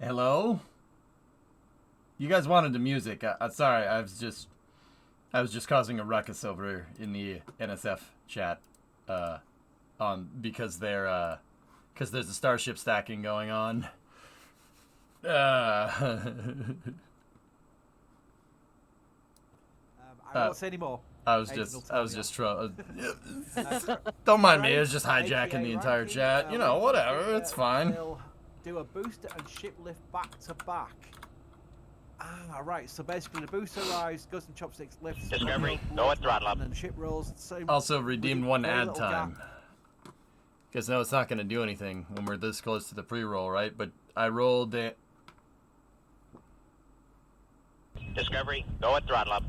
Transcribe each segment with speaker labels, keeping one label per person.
Speaker 1: Hello? You guys wanted the music. Sorry, I was just causing a ruckus over in the NSF chat, on because there's a starship stacking going on. Uh,
Speaker 2: I won't say any more.
Speaker 1: I was just don't mind me. It was just hijacking the entire chat. You know, whatever. It's fine.
Speaker 2: They'll do a booster and ship lift back to back. Ah, right. So basically, the booster arrives, goes in chopsticks, lifts.
Speaker 3: Discovery, go at throttle up.
Speaker 2: And then the ship rolls. Same.
Speaker 1: Also redeemed one
Speaker 2: very
Speaker 1: ad
Speaker 2: little
Speaker 1: time.
Speaker 2: gap.
Speaker 1: Because no, it's not going to do anything when we're this close to the pre-roll, right? But I rolled it.
Speaker 3: Discovery, go at throttle up.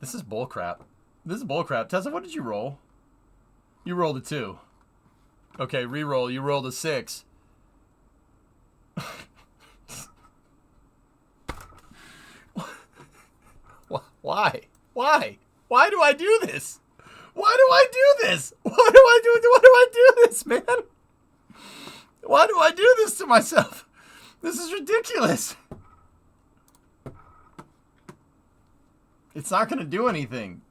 Speaker 1: This is bullcrap. This is bullcrap. Tessa, what did you roll? You rolled a 2. Okay, re-roll. You rolled a 6. Why? Why? Why do I do this? Why do I do this? Why do I do this, man? Why do I do this to myself? This is ridiculous. It's not gonna do anything.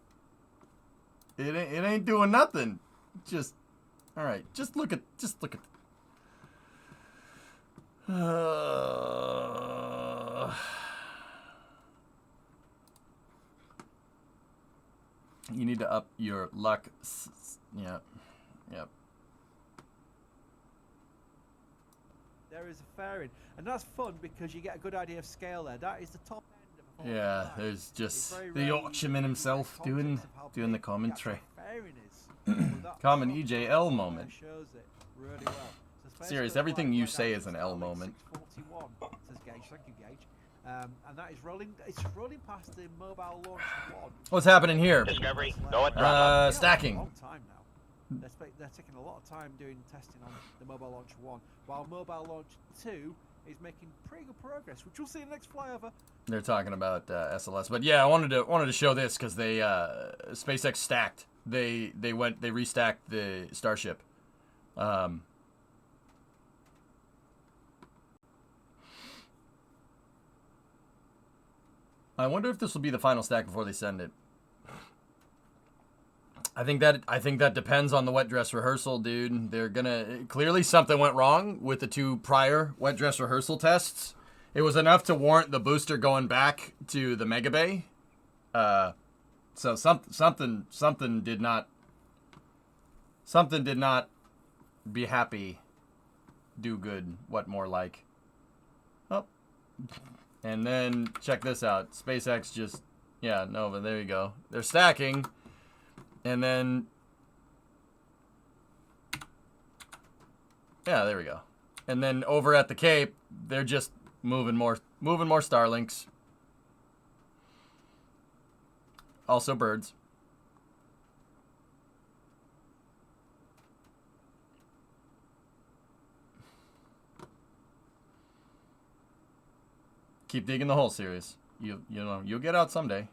Speaker 1: It ain't doing nothing. Just, all right. Just look at. You need to up your luck. Yeah. Yep.
Speaker 2: There is a fairing, and that's fun because you get a good idea of scale there. That is the top end of a Formula
Speaker 1: Yeah,
Speaker 2: One.
Speaker 1: there's just
Speaker 2: It's very
Speaker 1: the
Speaker 2: rare
Speaker 1: Yorkshireman himself
Speaker 2: you get
Speaker 1: doing
Speaker 2: context of how
Speaker 1: the
Speaker 2: big
Speaker 1: commentary.
Speaker 2: the actual fairing is. But that
Speaker 1: Common
Speaker 2: top
Speaker 1: EJL
Speaker 2: there
Speaker 1: moment.
Speaker 2: shows it really well. So
Speaker 1: Serious,
Speaker 2: basically
Speaker 1: everything
Speaker 2: like
Speaker 1: you
Speaker 2: right
Speaker 1: say
Speaker 2: now
Speaker 1: is an
Speaker 2: it's
Speaker 1: L
Speaker 2: Starlink
Speaker 1: moment.
Speaker 2: 641, says Gage. Thank you, Gage. And that is rolling. It's rolling past the mobile launch one.
Speaker 1: What's happening here?
Speaker 3: Discovery, go at throttle up.
Speaker 1: Stacking.
Speaker 2: A long time now. They're taking a lot of time doing testing on the mobile launch 1, while mobile launch 2 is making pretty good progress, which we'll see in the next flyover.
Speaker 1: They're talking about SLS, but yeah, I wanted to show this because they SpaceX stacked. They restacked the Starship. I wonder if this will be the final stack before they send it. I think that depends on the wet dress rehearsal, dude. They're gonna clearly something went wrong with the 2 prior wet dress rehearsal tests. It was enough to warrant the booster going back to the Mega Bay. So something did not be happy. Do good. What more like? Oh, and then check this out. SpaceX just Nova. There you go. They're stacking. And then, yeah, there we go. And then over at the Cape, they're just moving more Starlinks. Also birds. Keep digging the hole, series. You'll get out someday.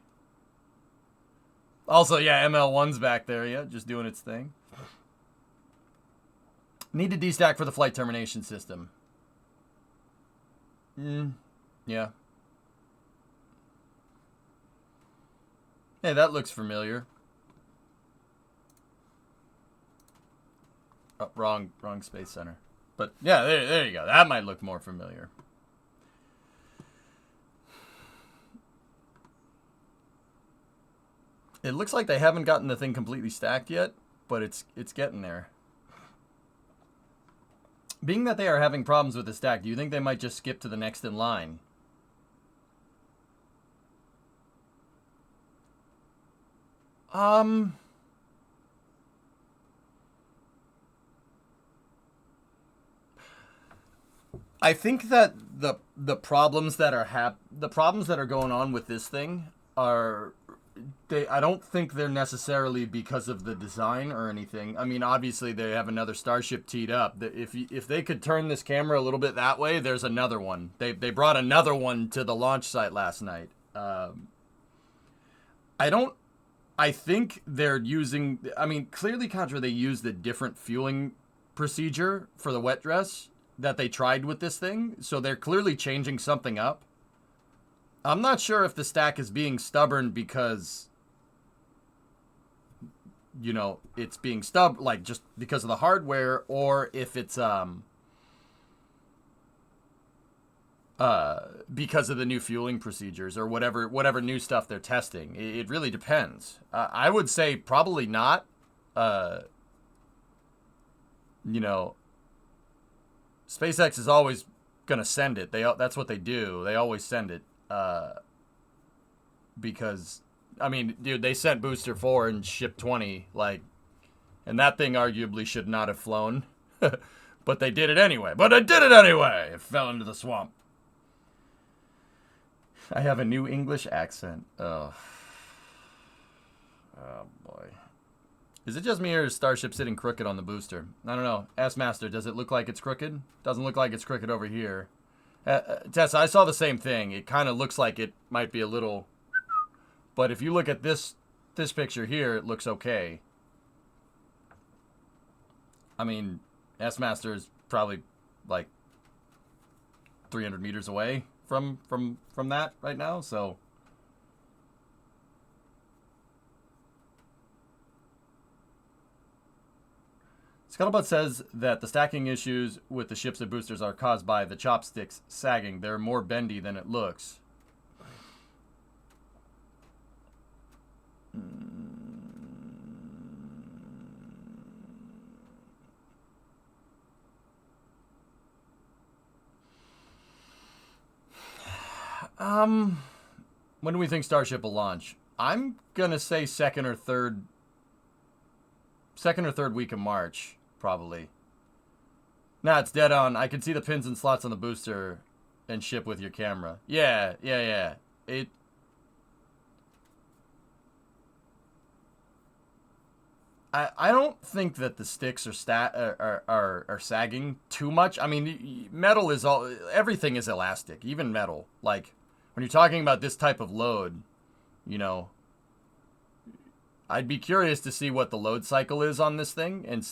Speaker 1: Also, yeah, ML1's back there, yeah, just doing its thing. Need to destack for the flight termination system. Yeah. Hey, that looks familiar. Oh, wrong space center. But yeah, there you go. That might look more familiar. It looks like they haven't gotten the thing completely stacked yet, but it's getting there. Being that they are having problems with the stack, do you think they might just skip to the next in line? I think that the problems that are going on with this thing are I don't think they're necessarily because of the design or anything. I mean, obviously they have another Starship teed up. If they could turn this camera a little bit that way, there's another one. They brought another one to the launch site last night. I think they're using. I mean, clearly, Contra, they used a different fueling procedure for the wet dress that they tried with this thing, so they're clearly changing something up. I'm not sure if the stack is being stubborn because, you know, it's being like just because of the hardware, or if it's because of the new fueling procedures or whatever new stuff they're testing. It really depends. I would say probably not. You know, SpaceX is always gonna send it. That's what they do. They always send it. Because, I mean, dude, they sent Booster 4 and Ship 20, like, and that thing arguably should not have flown. But they did it anyway. It fell into the swamp. I have a new English accent. Oh boy. Is it just me or is Starship sitting crooked on the booster? I don't know. Ask Master, does it look like it's crooked? Doesn't look like it's crooked over here. Tessa, I saw the same thing. It kind of looks like it might be a little... But if you look at this picture here, it looks okay. I mean, S-Master is probably like 300 meters away from that right now, so... Scuttlebutt says that the stacking issues with the ships and boosters are caused by the chopsticks sagging. They're more bendy than it looks. When do we think Starship will launch? I'm gonna say second or third week of March, probably. Nah, it's dead on. I can see the pins and slots on the booster and ship with your camera. Yeah. I don't think that the sticks are sagging too much. I mean, metal is everything is elastic, even metal. Like when you're talking about this type of load, you know, I'd be curious to see what the load cycle is on this thing. And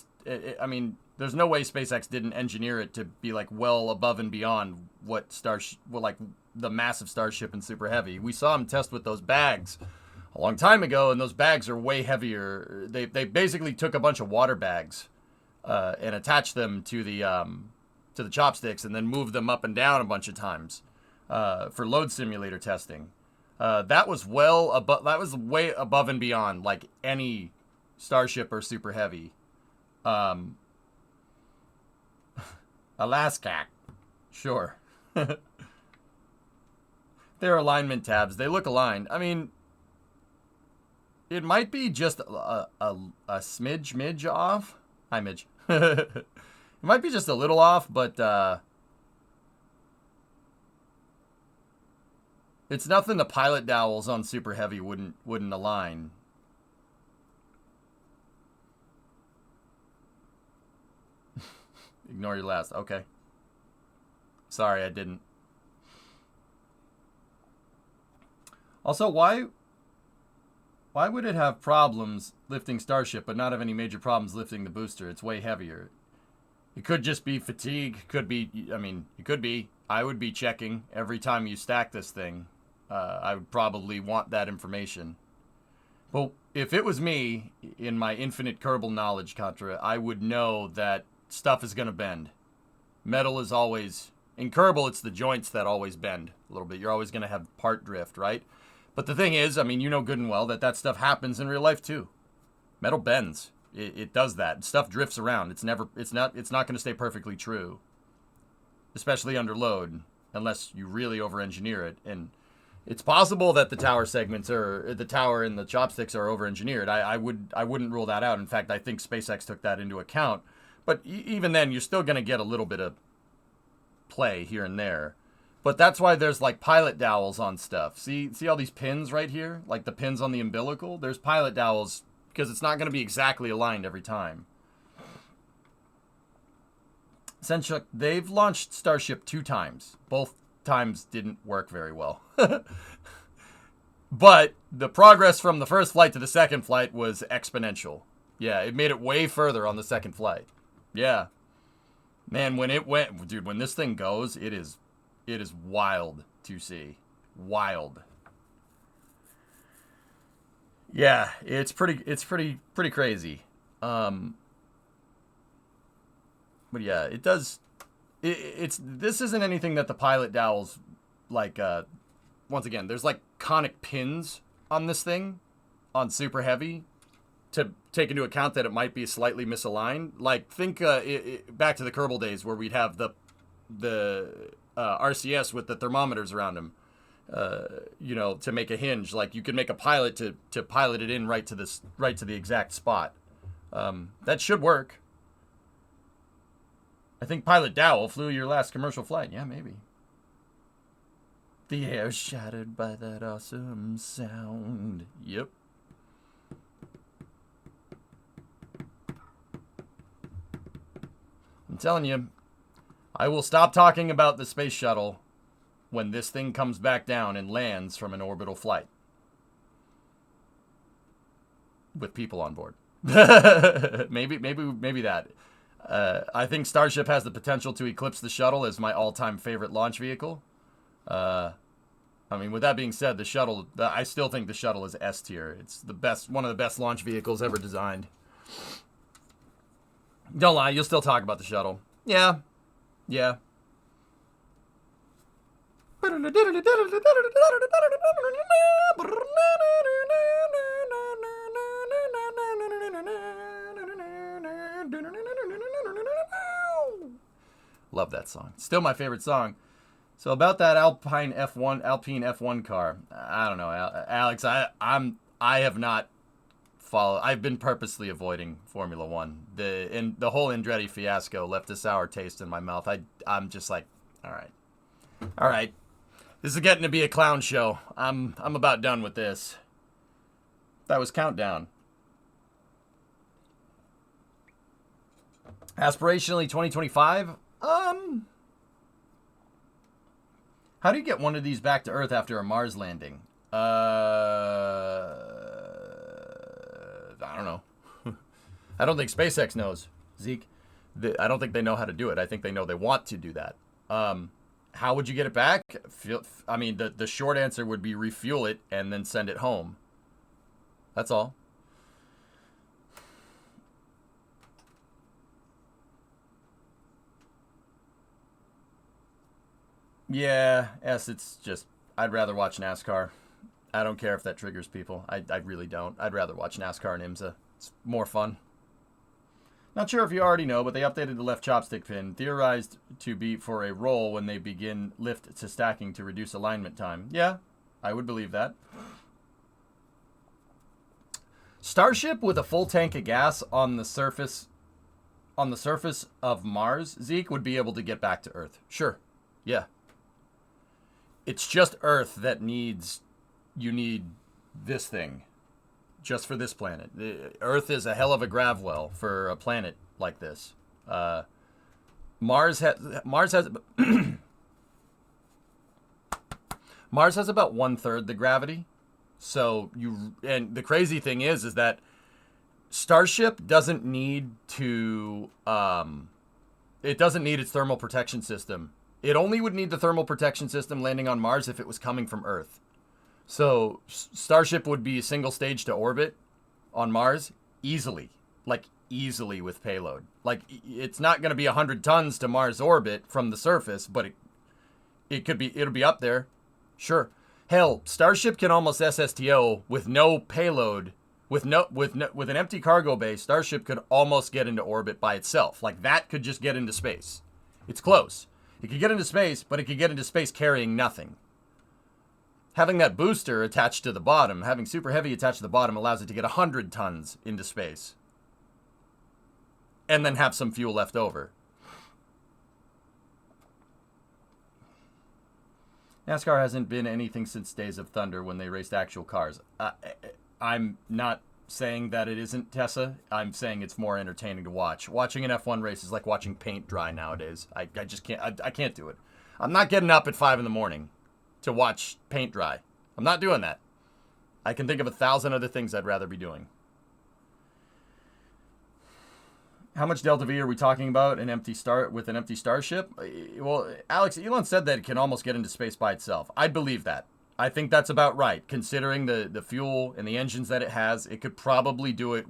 Speaker 1: I mean, there's no way SpaceX didn't engineer it to be like well above and beyond what like the massive Starship and Super Heavy. We saw them test with those bags a long time ago, and those bags are way heavier. They basically took a bunch of water bags and attached them to the chopsticks, and then moved them up and down a bunch of times for load simulator testing. That was way above and beyond like any Starship or Super Heavy. Alaska, sure. They're alignment tabs. They look aligned. I mean, it might be just a smidge off. Hi, Midge. It might be just a little off, but it's nothing the pilot dowels on Super Heavy wouldn't align. Ignore your last. Okay. Sorry, I didn't. Also, why would it have problems lifting Starship but not have any major problems lifting the booster? It's way heavier. It could just be fatigue. Could be, I mean, it could be. I would be checking every time you stack this thing. I would probably want that information. But if it was me, in my infinite Kerbal knowledge, Contra, I would know that stuff is going to bend. Metal is always... In Kerbal, it's the joints that always bend a little bit. You're always going to have part drift, right? But the thing is, I mean, you know good and well that stuff happens in real life too. Metal bends. It does that. Stuff drifts around. It's not going to stay perfectly true. Especially under load, unless you really over-engineer it. And it's possible that the tower segments the tower and the chopsticks are over-engineered. I wouldn't rule that out. In fact, I think SpaceX took that into account. But even then, you're still going to get a little bit of play here and there. But that's why there's like pilot dowels on stuff. See all these pins right here? Like the pins on the umbilical? There's pilot dowels because it's not going to be exactly aligned every time. Senchuk, they've launched Starship 2 times. Both times didn't work very well. But the progress from the first flight to the second flight was exponential. Yeah, it made it way further on the second flight. Yeah. Man, when it went, dude, when this thing goes, it is wild to see. Wild. Yeah, it's pretty crazy. But yeah, it does. This isn't anything that the pilot dowels like. Once again, there's like conic pins on this thing, on super heavy, to take into account that it might be slightly misaligned. Like think back to the Kerbal days where we'd have the RCS with the thermometers around them. To make a hinge, like you could make a pilot to pilot it in right to the exact spot. That should work. I think Pilot Dowell flew your last commercial flight. Yeah, maybe. The air shattered by that awesome sound. Yep. I'm telling you, I will stop talking about the space shuttle when this thing comes back down and lands from an orbital flight with people on board. maybe that. I think Starship has the potential to eclipse the shuttle as my all-time favorite launch vehicle. With that being said, I still think the shuttle is S tier. It's one of the best launch vehicles ever designed. Don't lie, you'll still talk about the shuttle. Yeah. Love that song. Still my favorite song. So about that Alpine F1 car, I don't know, Alex. I have not followed. I've been purposely avoiding Formula One. The whole Andretti fiasco left a sour taste in my mouth. I'm just like, all right. This is getting to be a clown show. I'm about done with this. That was Countdown. Aspirationally 2025. How do you get one of these back to Earth after a Mars landing? I don't know. I don't think SpaceX knows, Zeke. I don't think they know how to do it. I think they know they want to do that. How would you get it back? The short answer would be refuel it and then send it home. That's all. Yeah, it's just, I'd rather watch NASCAR. I don't care if that triggers people. I really don't. I'd rather watch NASCAR and IMSA. It's more fun. Not sure if you already know, but they updated the left chopstick pin, theorized to be for a roll when they begin lift to stacking to reduce alignment time. Yeah, I would believe that. Starship with a full tank of gas on the surface of Mars, Zeke, would be able to get back to Earth. Sure. Yeah. It's just Earth that you need this thing just for this planet. Earth is a hell of a grav well for a planet like this. Mars has Mars has about 1/3 the gravity. So and the crazy thing is that Starship doesn't need to it doesn't need its thermal protection system. It only would need the thermal protection system landing on Mars if it was coming from Earth. So Starship would be a single stage to orbit on Mars easily with payload. Like, it's not going to be 100 tons to Mars orbit from the surface, but it'll be up there. Sure. Hell, Starship can almost SSTO with no payload, with an empty cargo bay. Starship could almost get into orbit by itself. Like, that could just get into space. It's close. It could get into space, but it could get into space carrying nothing. Having that booster attached to the bottom, having Super Heavy attached to the bottom, allows it to get 100 tons into space. And then have some fuel left over. NASCAR hasn't been anything since Days of Thunder when they raced actual cars. I'm not saying that it isn't, Tessa. I'm saying it's more entertaining to watch. Watching an F1 race is like watching paint dry nowadays. I just can't. I can't do it. I'm not getting up at 5 a.m. to watch paint dry. I'm not doing that. I can think of 1,000 other things I'd rather be doing. How much Delta V are we talking about with an empty starship? Well, Alex, Elon said that it can almost get into space by itself. I believe that. I think that's about right. Considering the fuel and the engines that it has, it could probably do it.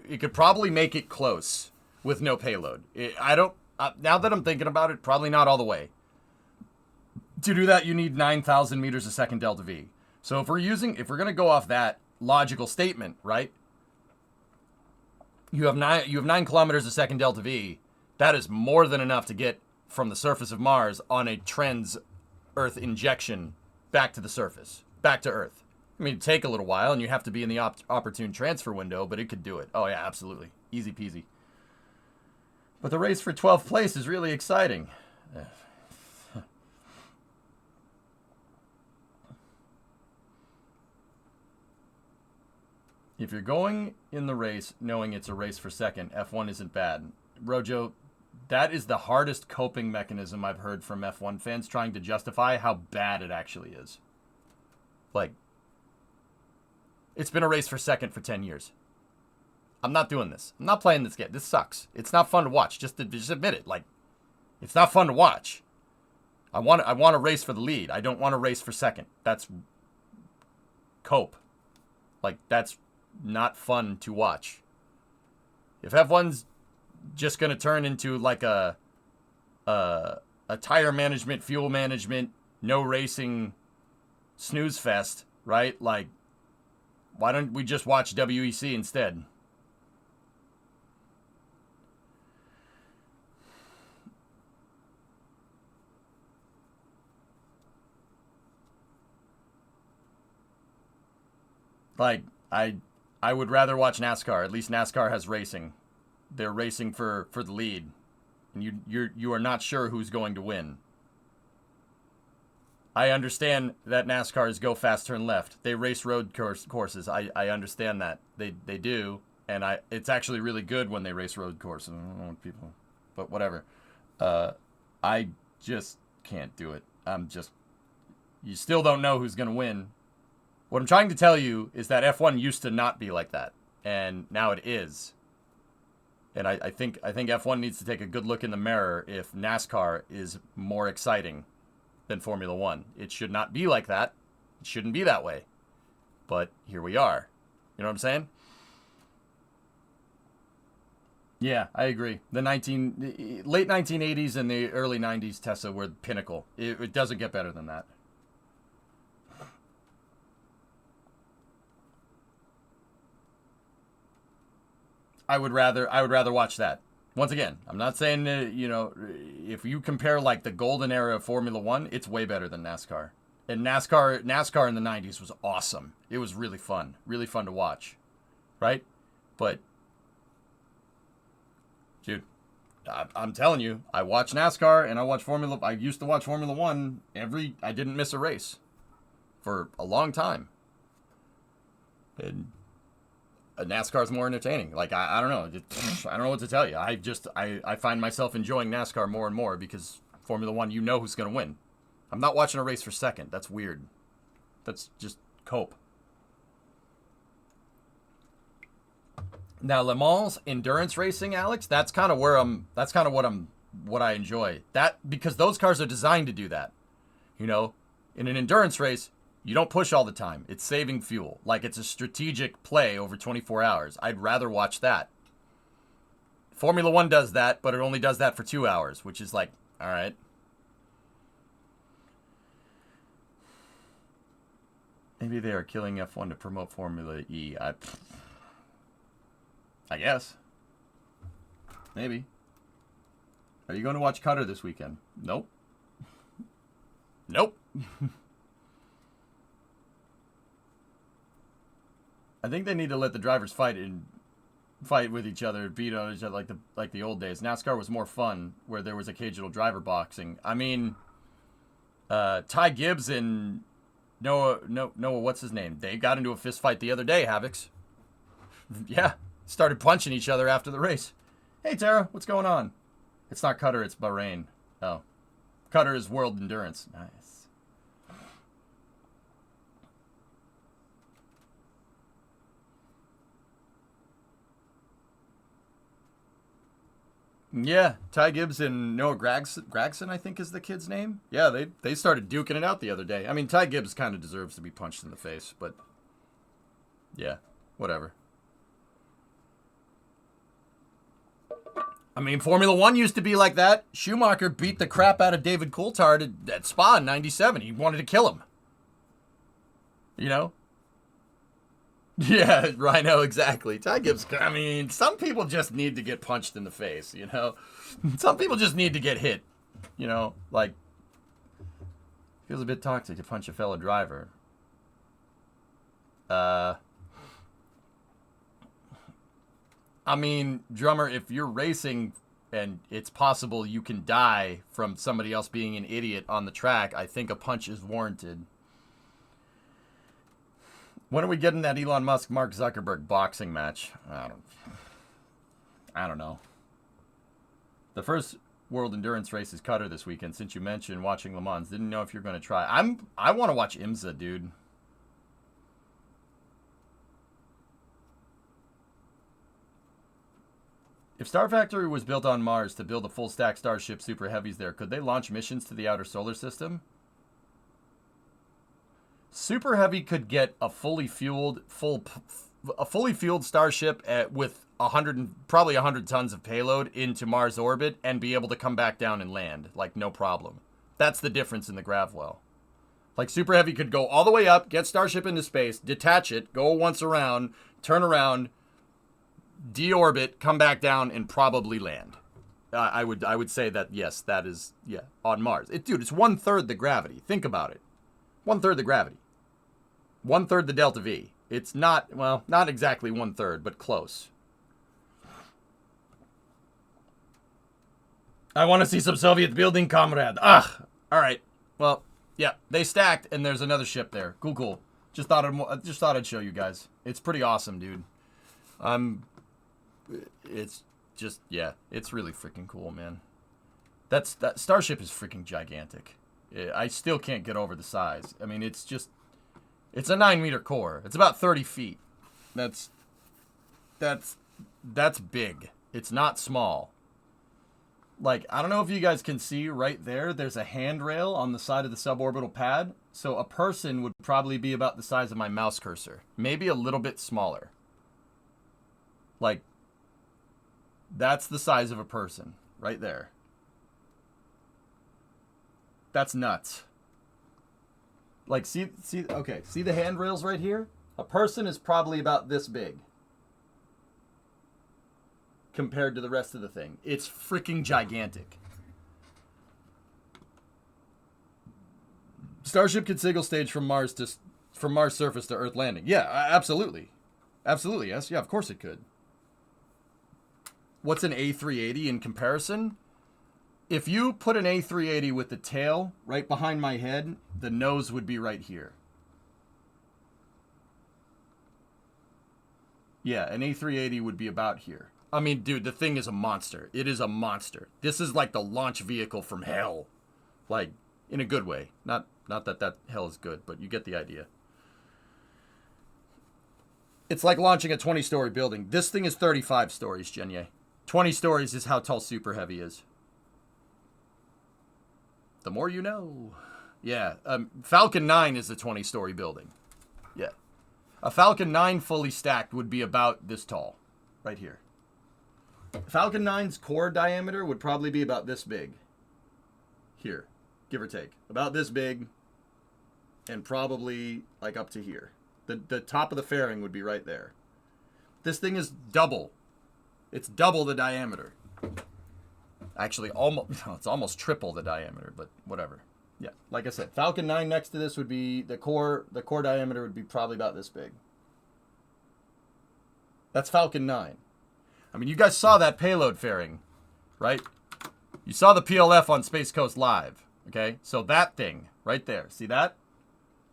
Speaker 1: It could probably make it close with no payload. Now that I'm thinking about it, probably not all the way. To do that, you need 9,000 meters a second Delta V. So if we're going to go off that logical statement, right? You have 9 kilometers a second Delta V. That is more than enough to get from the surface of Mars on a trans Earth injection back to the surface, back to Earth. I mean, it'd take a little while, and you have to be in the opportune transfer window, but it could do it. Oh yeah, absolutely, easy peasy. But the race for 12th place is really exciting. If you're going in the race knowing it's a race for second, F1 isn't bad. Rojo, that is the hardest coping mechanism I've heard from F1 fans trying to justify how bad it actually is. Like, it's been a race for second for 10 years. I'm not doing this. I'm not playing this game. This sucks. It's not fun to watch. Just admit it. Like, it's not fun to watch. I want to race for the lead. I don't want to race for second. That's cope. Like, that's not fun to watch. If F1's just going to turn into like a tire management, fuel management, no racing snooze fest, right? Like, why don't we just watch WEC instead? Like, I would rather watch NASCAR. At least NASCAR has racing. They're racing for the lead, and you are not sure who's going to win. I understand that NASCAR is go fast, turn left. They race road courses. I understand that they do, and it's actually really good when they race road courses. I don't know what people, but whatever. I just can't do it. You still don't know who's gonna win. What I'm trying to tell you is that F1 used to not be like that, and now it is. And I think F1 needs to take a good look in the mirror if NASCAR is more exciting than Formula One. It should not be like that. It shouldn't be that way. But here we are. You know what I'm saying? Yeah, I agree. The late 1980s and the early 90s Tesla were the pinnacle. It doesn't get better than that. I would rather watch that. Once again, I'm not saying if you compare like the golden era of Formula One, it's way better than NASCAR. And NASCAR in the 90s was awesome. It was really fun to watch, right? But dude, I'm telling you, I watch NASCAR and I used to watch Formula One I didn't miss a race for a long time. And NASCAR is more entertaining. Like, I don't know. I don't know what to tell you. I find myself enjoying NASCAR more and more because Formula One, you know who's going to win. I'm not watching a race for second. That's weird. That's just cope. Now, Le Mans endurance racing, Alex, that's kind of what I enjoy. That, because those cars are designed to do that. You know, in an endurance race, you don't push all the time. It's saving fuel. Like, it's a strategic play over 24 hours. I'd rather watch that. Formula One does that, but it only does that for 2 hours, which is like, all right. Maybe they are killing F1 to promote Formula E. I guess. Maybe. Are you going to watch Cutter this weekend? Nope. Nope. I think they need to let the drivers fight with each other, beat on each other like the old days. NASCAR was more fun, where there was occasional driver boxing. I mean, Ty Gibbs and Noah, what's his name? They got into a fist fight the other day, Havocs. Yeah, started punching each other after the race. Hey, Tara, what's going on? It's not Cutter, it's Bahrain. Oh. Cutter is World Endurance. Nice. Yeah, Ty Gibbs and Noah Gragson, I think is the kid's name. Yeah, they started duking it out the other day. I mean, Ty Gibbs kind of deserves to be punched in the face, but yeah, whatever. I mean, Formula One used to be like that. Schumacher beat the crap out of David Coulthard at Spa in '97. He wanted to kill him. You know? Yeah, Rhino, exactly. Ty Gibbs, I mean, some people just need to get punched in the face, you know? Some people just need to get hit, you know? Like, feels a bit toxic to punch a fellow driver. I mean, drummer, if you're racing and it's possible you can die from somebody else being an idiot on the track, I think a punch is warranted. When are we getting that Elon Musk Mark Zuckerberg boxing match? I don't know. The first World Endurance race is Qatar this weekend. Since you mentioned watching Le Mans, didn't know if you're going to try. I want to watch IMSA, dude. If Star Factory was built on Mars to build a full stack Starship Super Heavies there, could they launch missions to the outer solar system? Super Heavy could get a fully fueled Starship with probably 100 tons of payload into Mars orbit and be able to come back down and land, like no problem. That's the difference in the Gravwell. Like Super Heavy could go all the way up, get Starship into space, detach it, go once around, turn around, deorbit, come back down, and probably land. I would say that yes, that is on Mars. Dude, it's 1/3 the gravity. Think about it. 1/3 the gravity. 1/3 the delta V. It's not exactly 1/3, but close. I want to see some Soviet building, comrade. All right. Well, yeah, they stacked, and there's another ship there. Cool. Just thought I'd show you guys. It's pretty awesome, dude. It's just it's really freaking cool, man. That Starship is freaking gigantic. I still can't get over the size. I mean, it's a 9-meter core. It's about 30 feet. That's big. It's not small. Like, I don't know if you guys can see right there, there's a handrail on the side of the suborbital pad. So a person would probably be about the size of my mouse cursor. Maybe a little bit smaller. Like, that's the size of a person right there. That's nuts. Like, see the handrails right here? A person is probably about this big compared to the rest of the thing. It's freaking gigantic. Starship could single stage from Mars surface to Earth landing. Yeah, absolutely. Absolutely, yes. Yeah, of course it could. What's an A380 in comparison? If you put an A380 with the tail right behind my head, the nose would be right here. Yeah, an A380 would be about here. I mean, dude, the thing is a monster. It is a monster. This is like the launch vehicle from hell. Like, in a good way. Not that hell is good, but you get the idea. It's like launching a 20-story building. This thing is 35 stories, Jenye. 20 stories is how tall Super Heavy is. The more you know. Yeah, Falcon 9 is a 20-story building. Yeah. A Falcon 9 fully stacked would be about this tall. Right here. Falcon 9's core diameter would probably be about this big. Here. Give or take. About this big. And probably like up to here. The top of the fairing would be right there. This thing is double. It's double the diameter. Actually, it's almost triple the diameter, but whatever. Yeah, like I said, Falcon 9 next to this would be the core diameter would be probably about this big. That's Falcon 9. I mean, you guys saw that payload fairing, right? You saw the PLF on Space Coast Live, okay? So that thing right there, see that?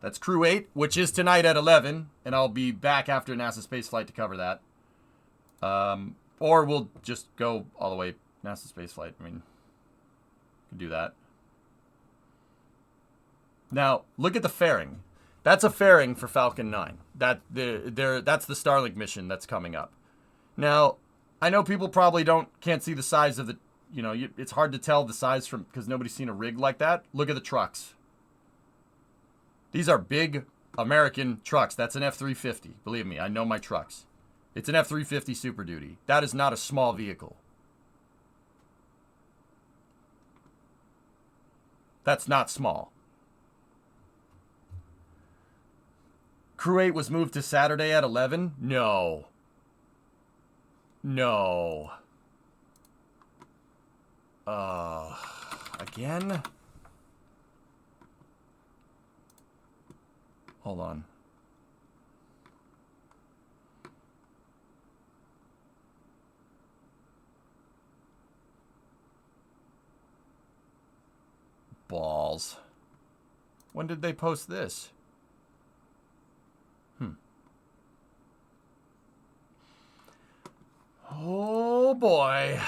Speaker 1: That's Crew 8, which is tonight at 11, and I'll be back after NASA spaceflight to cover that. Or we'll just go all the way NASA spaceflight. I mean, could do that. Now, look at the fairing. That's a fairing for Falcon 9. That's the Starlink mission that's coming up. Now, I know people probably can't see the size of you know, it's hard to tell the size from because nobody's seen a rig like that. Look at the trucks. These are big American trucks. That's an F-350. Believe me, I know my trucks. It's an F-350 Super Duty. That is not a small vehicle. That's not small. Crew 8 was moved to Saturday at 11? No. No. Again? Hold on. Balls. When did they post this? Oh boy.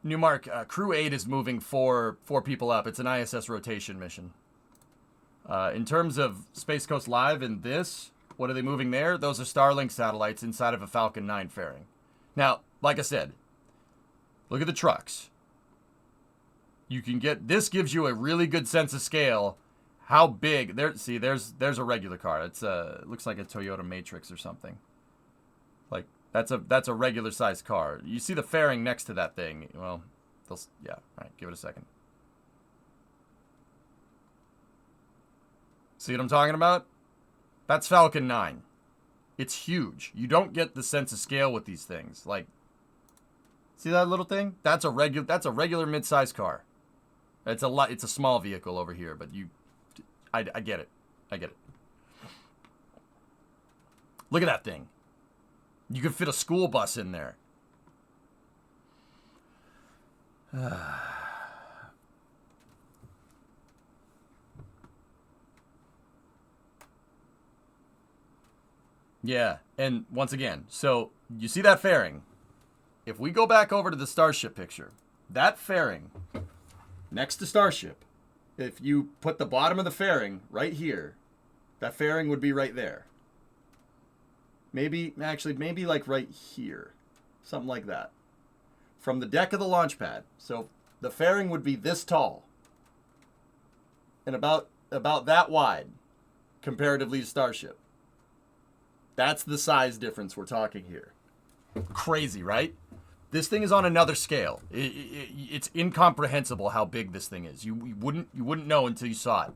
Speaker 1: Newmark, Crew 8 is moving four people up. It's an ISS rotation mission. In terms of Space Coast Live and this, what are they moving there? Those are Starlink satellites inside of a Falcon 9 fairing. Now, like I said, look at the trucks. You can get, this gives you a really good sense of scale. How big, there's a regular car. It looks like a Toyota Matrix or something. Like, that's a regular sized car. You see the fairing next to that thing. Well, yeah, all right, give it a second. See what I'm talking about? That's Falcon 9. It's huge. You don't get the sense of scale with these things. Like, see that little thing? That's a regular mid-sized car. It's a small vehicle over here, but I get it. I get it. Look at that thing. You could fit a school bus in there. Yeah, and once again, so you see that fairing. If we go back over to the Starship picture, that fairing next to Starship, if you put the bottom of the fairing right here, that fairing would be right there. Maybe like right here. Something like that. From the deck of the launch pad. So the fairing would be this tall. And about that wide, comparatively to Starship. That's the size difference we're talking here. Crazy, right? This thing is on another scale. It's incomprehensible how big this thing is. You wouldn't know until you saw it.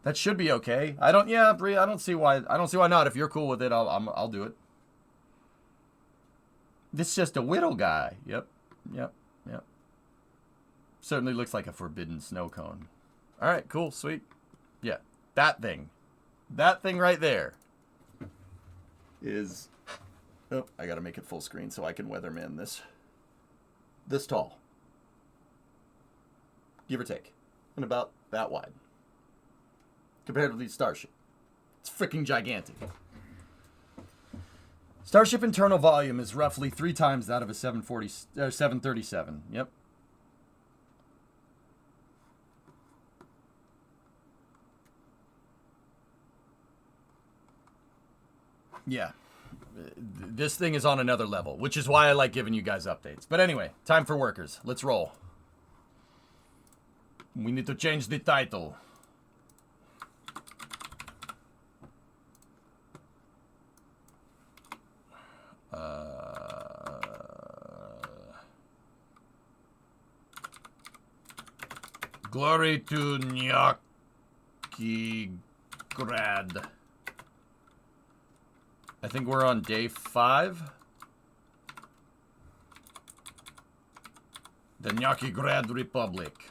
Speaker 1: That should be okay. Bree, I don't see why not. If you're cool with it, I'll do it. This is just a whittle guy. Yep. Certainly looks like a forbidden snow cone. All right, cool, sweet. Yeah, that thing right there is. Oh, I gotta make it full screen so I can weatherman this tall. Give or take. And about that wide. Comparatively to Starship. It's freaking gigantic. Starship internal volume is roughly 3 times that of a 737. Yep. Yeah. This thing is on another level, which is why I like giving you guys updates. But anyway, time for workers. Let's roll. We need to change the title. Glory to Nyaki Grad. I think we're on day 5. The Nyaki Grad Republic.